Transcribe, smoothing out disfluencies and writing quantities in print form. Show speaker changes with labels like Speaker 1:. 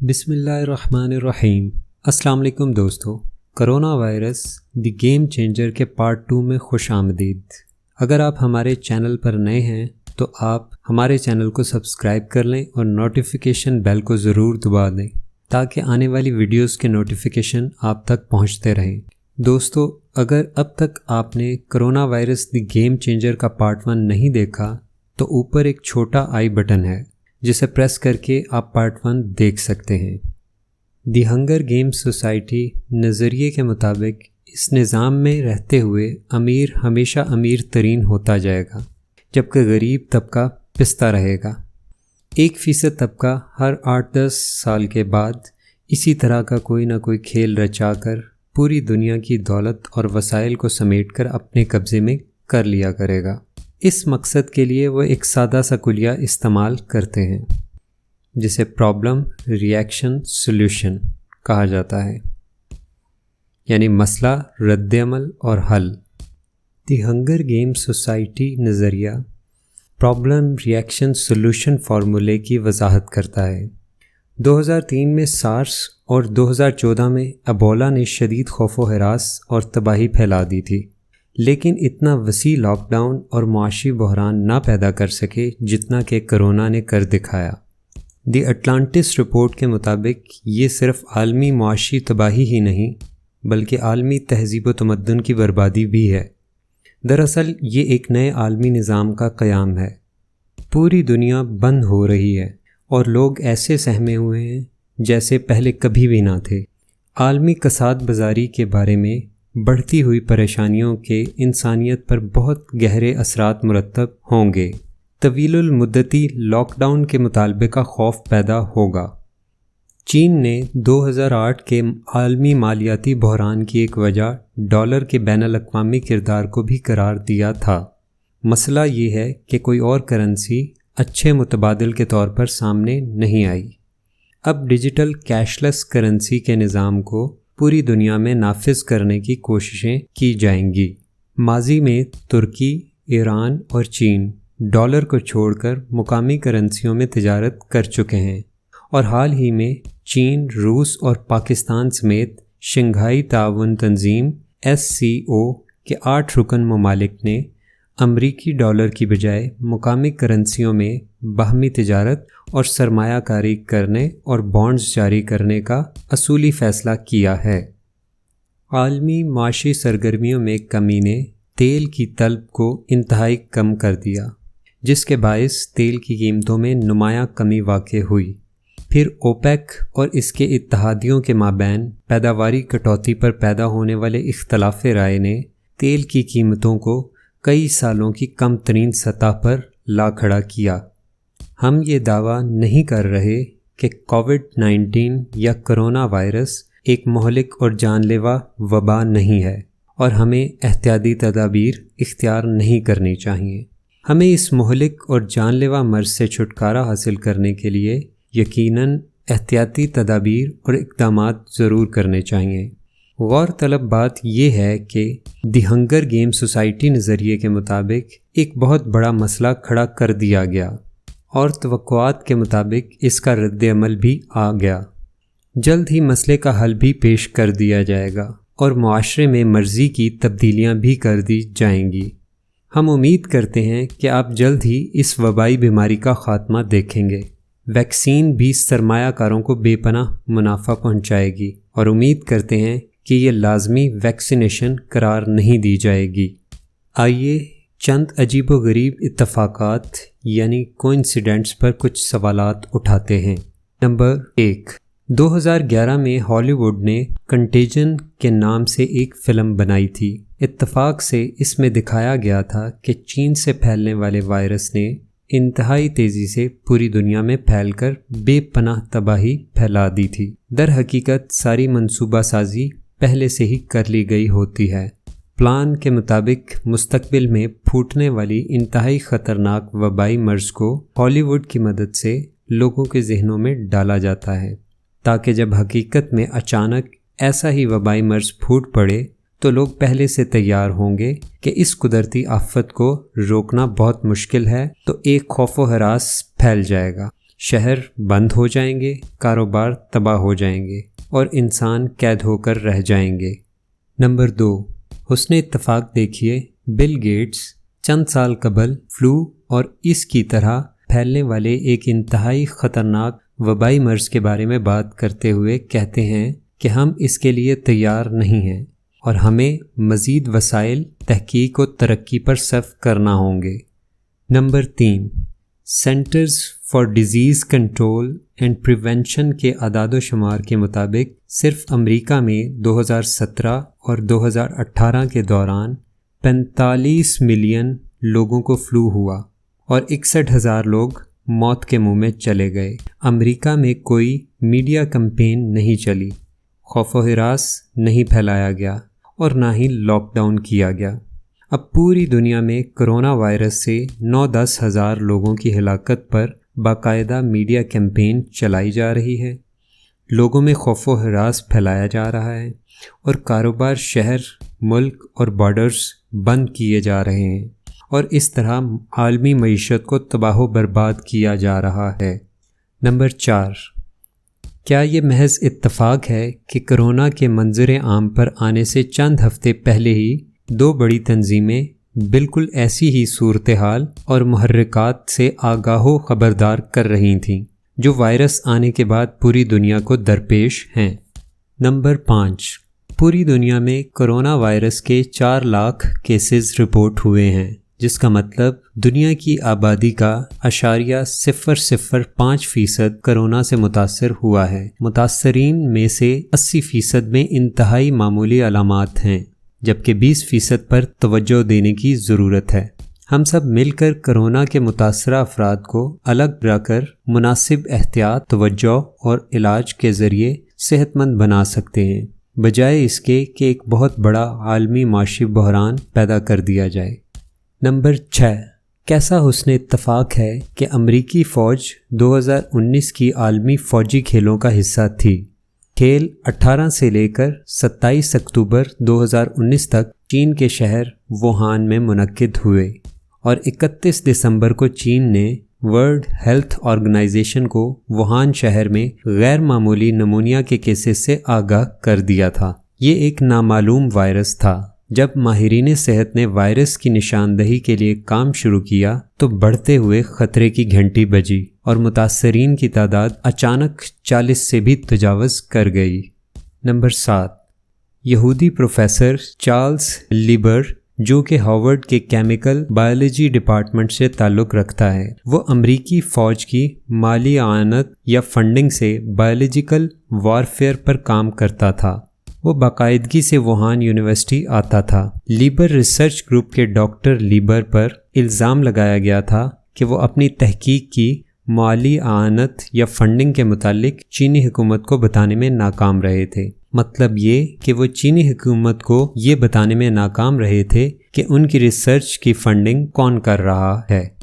Speaker 1: بسم اللہ الرحمن الرحیم۔ السلام علیکم دوستو، corona virus the game changer کے پارٹ 2 میں خوش آمدید۔ اگر آپ ہمارے چینل پر نئے ہیں تو آپ ہمارے چینل کو سبسکرائب کر لیں اور نوٹیفیکیشن بیل کو ضرور دبا دیں تاکہ آنے والی ویڈیوز کے نوٹیفیکیشن آپ تک پہنچتے رہیں۔ دوستو، اگر اب تک آپ نے corona virus the game changer کا پارٹ 1 نہیں دیکھا تو اوپر ایک چھوٹا آئی بٹن ہے جسے پریس کر کے آپ پارٹ 1 دیکھ سکتے ہیں۔ دی ہنگر گیمز سوسائٹی نظریے کے مطابق اس نظام میں رہتے ہوئے امیر ہمیشہ امیر ترین ہوتا جائے گا، جبکہ غریب طبقہ پستہ رہے گا۔ 1% طبقہ ہر 8-10 سال کے بعد اسی طرح کا کوئی نہ کوئی کھیل رچا کر پوری دنیا کی دولت اور وسائل کو سمیٹ کر اپنے قبضے میں کر لیا کرے گا۔ اس مقصد کے لیے وہ ایک سادہ سا کلیہ استعمال کرتے ہیں جسے پرابلم ریئیکشن سولوشن کہا جاتا ہے، یعنی مسئلہ، رد عمل اور حل۔ دی ہنگر گیم سوسائٹی نظریہ پرابلم ریئیکشن سولوشن فارمولے کی وضاحت کرتا ہے۔ 2003 میں سارس اور 2014 میں ایبولا نے شدید خوف و ہراس اور تباہی پھیلا دی تھی، لیکن اتنا وسیع لاک ڈاؤن اور معاشی بحران نہ پیدا کر سکے جتنا کہ کرونا نے کر دکھایا۔ دی اٹلانٹس رپورٹ کے مطابق یہ صرف عالمی معاشی تباہی ہی نہیں بلکہ عالمی تہذیب و تمدن کی بربادی بھی ہے۔ دراصل یہ ایک نئے عالمی نظام کا قیام ہے۔ پوری دنیا بند ہو رہی ہے اور لوگ ایسے سہمے ہوئے ہیں جیسے پہلے کبھی بھی نہ تھے۔ عالمی کساد بازاری کے بارے میں بڑھتی ہوئی پریشانیوں کے انسانیت پر بہت گہرے اثرات مرتب ہوں گے۔ طویل المدتی لاک ڈاؤن کے مطالبے کا خوف پیدا ہوگا۔ چین نے 2008 کے عالمی مالیاتی بحران کی ایک وجہ ڈالر کے بین الاقوامی کردار کو بھی قرار دیا تھا۔ مسئلہ یہ ہے کہ کوئی اور کرنسی اچھے متبادل کے طور پر سامنے نہیں آئی۔ اب ڈیجیٹل کیش لیس کرنسی کے نظام کو پوری دنیا میں نافذ کرنے کی کوششیں کی جائیں گی۔ ماضی میں ترکی، ایران اور چین ڈالر کو چھوڑ کر مقامی کرنسیوں میں تجارت کر چکے ہیں، اور حال ہی میں چین، روس اور پاکستان سمیت شنگھائی تعاون تنظیم SCO کے 8 رکن ممالک نے امریکی ڈالر کی بجائے مقامی کرنسیوں میں باہمی تجارت اور سرمایہ کاری کرنے اور بانڈز جاری کرنے کا اصولی فیصلہ کیا ہے۔ عالمی معاشی سرگرمیوں میں کمی نے تیل کی طلب کو انتہائی کم کر دیا، جس کے باعث تیل کی قیمتوں میں نمایاں کمی واقع ہوئی۔ پھر اوپیک اور اس کے اتحادیوں کے مابین پیداواری کٹوتی پر پیدا ہونے والے اختلاف رائے نے تیل کی قیمتوں کو کئی سالوں کی کم ترین سطح پر لا کھڑا کیا۔ ہم یہ دعویٰ نہیں کر رہے کہ کووڈ-19 یا کرونا وائرس ایک مہلک اور جان لیوا وبا نہیں ہے اور ہمیں احتیاطی تدابیر اختیار نہیں کرنی چاہیے۔ ہمیں اس مہلک اور جان لیوا مرض سے چھٹکارا حاصل کرنے کے لیے یقیناً احتیاطی تدابیر اور اقدامات ضرور کرنے چاہیے۔ غور طلب بات یہ ہے کہ دی ہنگر گیم سوسائٹی نظریے کے مطابق ایک بہت بڑا مسئلہ کھڑا کر دیا گیا اور توقعات کے مطابق اس کا رد عمل بھی آ گیا۔ جلد ہی مسئلے کا حل بھی پیش کر دیا جائے گا اور معاشرے میں مرضی کی تبدیلیاں بھی کر دی جائیں گی۔ ہم امید کرتے ہیں کہ آپ جلد ہی اس وبائی بیماری کا خاتمہ دیکھیں گے۔ ویکسین بھی سرمایہ کاروں کو بے پناہ منافع پہنچائے گی اور امید کرتے ہیں کہ یہ لازمی ویکسینیشن قرار نہیں دی جائے گی۔ آئیے چند عجیب و غریب اتفاقات یعنی کوئنسیڈنٹس پر کچھ سوالات اٹھاتے ہیں۔ نمبر 1، 2011 میں ہالی ووڈ نے کنٹیجن کے نام سے ایک فلم بنائی تھی۔ اتفاق سے اس میں دکھایا گیا تھا کہ چین سے پھیلنے والے وائرس نے انتہائی تیزی سے پوری دنیا میں پھیل کر بے پناہ تباہی پھیلا دی تھی۔ در حقیقت ساری منصوبہ سازی پہلے سے ہی کر لی گئی ہوتی ہے۔ پلان کے مطابق مستقبل میں پھوٹنے والی انتہائی خطرناک وبائی مرض کو ہالی ووڈ کی مدد سے لوگوں کے ذہنوں میں ڈالا جاتا ہے تاکہ جب حقیقت میں اچانک ایسا ہی وبائی مرض پھوٹ پڑے تو لوگ پہلے سے تیار ہوں گے کہ اس قدرتی آفت کو روکنا بہت مشکل ہے، تو ایک خوف و ہراس پھیل جائے گا۔ شہر بند ہو جائیں گے، کاروبار تباہ ہو جائیں گے اور انسان قید ہو کر رہ جائیں گے۔ نمبر 2، حسن اتفاق دیکھیے، بل گیٹس چند سال قبل فلو اور اس کی طرح پھیلنے والے ایک انتہائی خطرناک وبائی مرض کے بارے میں بات کرتے ہوئے کہتے ہیں کہ ہم اس کے لیے تیار نہیں ہیں اور ہمیں مزید وسائل، تحقیق و ترقی پر صرف کرنا ہوں گے۔ Number 3، centres for disease control and prevention کے اعداد و شمار کے مطابق صرف امریکہ میں 2017 اور 2018 کے دوران 45 ملین لوگوں کو فلو ہوا اور 61,000 لوگ موت کے منہ میں چلے گئے۔ امریکہ میں کوئی میڈیا کمپین نہیں چلی، خوف و ہراس نہیں پھیلایا گیا اور نہ ہی لاک ڈاؤن کیا گیا۔ اب پوری دنیا میں کرونا وائرس سے 9-10 ہزار لوگوں کی ہلاکت پر باقاعدہ میڈیا کیمپین چلائی جا رہی ہے، لوگوں میں خوف و ہراس پھیلایا جا رہا ہے اور کاروبار، شہر، ملک اور بارڈرز بند کیے جا رہے ہیں اور اس طرح عالمی معیشت کو تباہ و برباد کیا جا رہا ہے۔ نمبر 4، کیا یہ محض اتفاق ہے کہ کرونا کے منظر عام پر آنے سے چند ہفتے پہلے ہی 2 بڑی تنظیمیں بالکل ایسی ہی صورتحال اور محرکات سے آگاہ و خبردار کر رہی تھیں جو وائرس آنے کے بعد پوری دنیا کو درپیش ہیں؟ نمبر 5، پوری دنیا میں کرونا وائرس کے 4 لاکھ کیسز رپورٹ ہوئے ہیں، جس کا مطلب دنیا کی آبادی کا 0.005% کرونا سے متاثر ہوا ہے۔ متاثرین میں سے 80% میں انتہائی معمولی علامات ہیں، جبکہ 20% پر توجہ دینے کی ضرورت ہے۔ ہم سب مل کر کرونا کے متاثرہ افراد کو الگ رکھ کر مناسب احتیاط، توجہ اور علاج کے ذریعے صحت مند بنا سکتے ہیں، بجائے اس کے کہ ایک بہت بڑا عالمی معاشی بحران پیدا کر دیا جائے۔ نمبر 6، کیسا حسن اتفاق ہے کہ امریکی فوج 2019 کی عالمی فوجی کھیلوں کا حصہ تھی۔ کھیل 18 سے لے کر 27 اکتوبر 2019 تک چین کے شہر ووہان میں منعقد ہوئے اور 31 دسمبر کو چین نے ورلڈ ہیلتھ آرگنائزیشن کو ووہان شہر میں غیر معمولی نمونیا کے کیسز سے آگاہ کر دیا تھا۔ یہ ایک نامعلوم وائرس تھا۔ جب ماہرین صحت نے وائرس کی نشاندہی کے لیے کام شروع کیا تو بڑھتے ہوئے خطرے کی گھنٹی بجی اور متاثرین کی تعداد اچانک 40 سے بھی تجاوز کر گئی۔ نمبر 7، یہودی پروفیسر چارلز لیبر، جو کہ ہارورڈ کے کیمیکل بائیولوجی ڈپارٹمنٹ سے تعلق رکھتا ہے، وہ امریکی فوج کی مالی اعانت یا فنڈنگ سے بائیولوجیکل وارفیئر پر کام کرتا تھا۔ وہ باقاعدگی سے ووہان یونیورسٹی آتا تھا۔ لیبر ریسرچ گروپ کے ڈاکٹر لیبر پر الزام لگایا گیا تھا کہ وہ اپنی تحقیق کی مالی اعانت یا فنڈنگ کے متعلق چینی حکومت کو بتانے میں ناکام رہے تھے۔ مطلب یہ کہ وہ چینی حکومت کو یہ بتانے میں ناکام رہے تھے کہ ان کی ریسرچ کی فنڈنگ کون کر رہا ہے۔